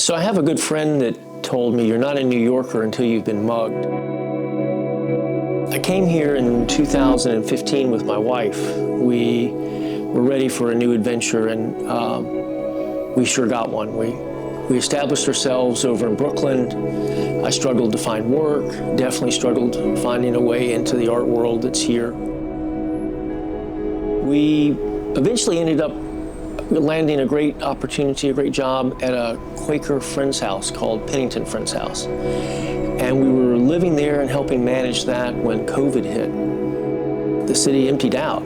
So I have a good friend that told me, you're not a New Yorker until you've been mugged. I came here in 2015 with my wife. We were ready for a new adventure, and we sure got one. We established ourselves over in Brooklyn. I struggled to find work, definitely struggled finding a way into the art world that's here. We eventually ended up landing a great opportunity, a great job at a Quaker friend's house called Pennington Friends House. And we were living there and helping manage that when COVID hit. The city emptied out.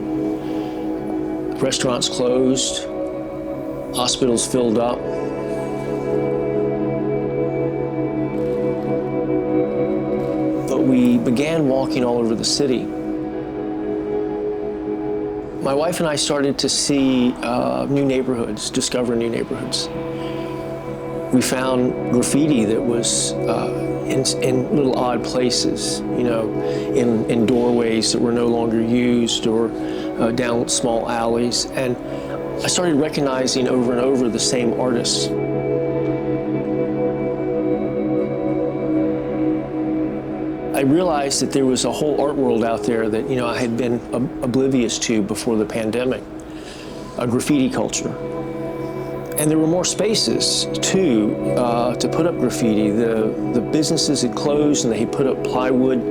Restaurants closed, hospitals filled up. But we began walking all over the city. My wife and I started to see new neighborhoods, discover new neighborhoods. We found graffiti that was in little odd places, in doorways that were no longer used or down small alleys. And I started recognizing over and over the same artists. I realized that there was a whole art world out there that I had been oblivious to before the pandemic, a graffiti culture. And there were more spaces too to put up graffiti. The businesses had closed and they had put up plywood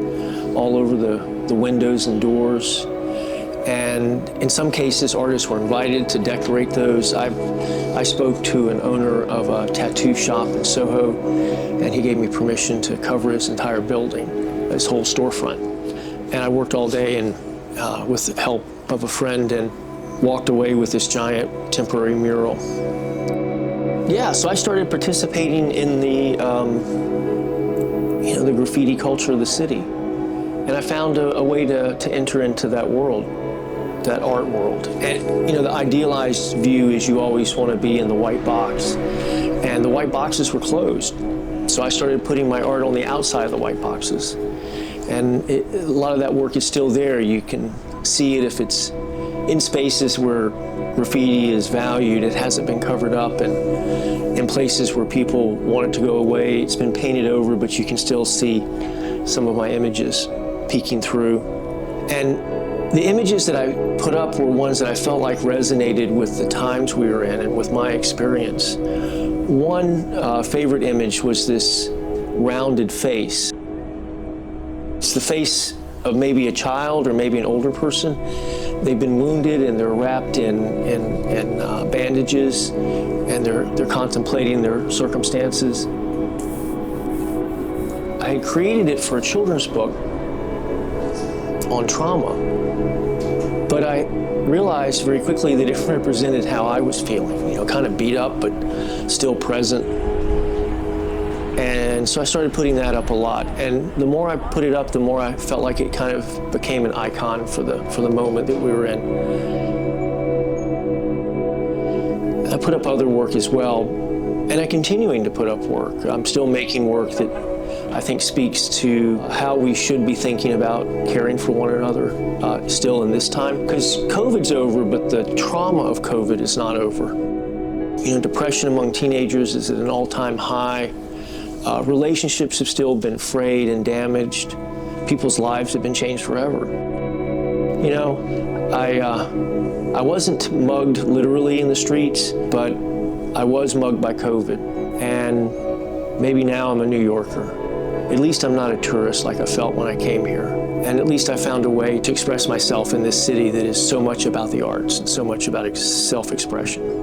all over the windows and doors. And in some cases, artists were invited to decorate those. I spoke to an owner of a tattoo shop in Soho, and he gave me permission to cover his entire building, his whole storefront. And I worked all day and with the help of a friend, and walked away with this giant temporary mural. Yeah, so I started participating in the the graffiti culture of the city. And I found a way to enter into that world, that art world. And the idealized view is you always want to be in the white box. And the white boxes were closed. So I started putting my art on the outside of the white boxes. And a lot of that work is still there. You can see it if it's in spaces where graffiti is valued. It hasn't been covered up, and in places where people want it to go away, it's been painted over, but you can still see some of my images peeking through. And the images that I put up were ones that I felt like resonated with the times we were in and with my experience. One favorite image was this rounded face. It's the face of maybe a child or maybe an older person. They've been wounded and they're wrapped in bandages, and they're contemplating their circumstances. I had created it for a children's book on trauma, but I realized very quickly that it represented how I was feeling, kind of beat up, but still present. And so I started putting that up a lot. And the more I put it up, the more I felt like it kind of became an icon for the moment that we were in. I put up other work as well, and I'm continuing to put up work. I'm still making work that I think speaks to how we should be thinking about caring for one another still in this time. Because COVID's over, but the trauma of COVID is not over. Depression among teenagers is at an all-time high. Relationships have still been frayed and damaged. People's lives have been changed forever. I wasn't mugged literally in the streets, but I was mugged by COVID. And maybe now I'm a New Yorker. At least I'm not a tourist like I felt when I came here. And at least I found a way to express myself in this city that is so much about the arts and so much about self-expression.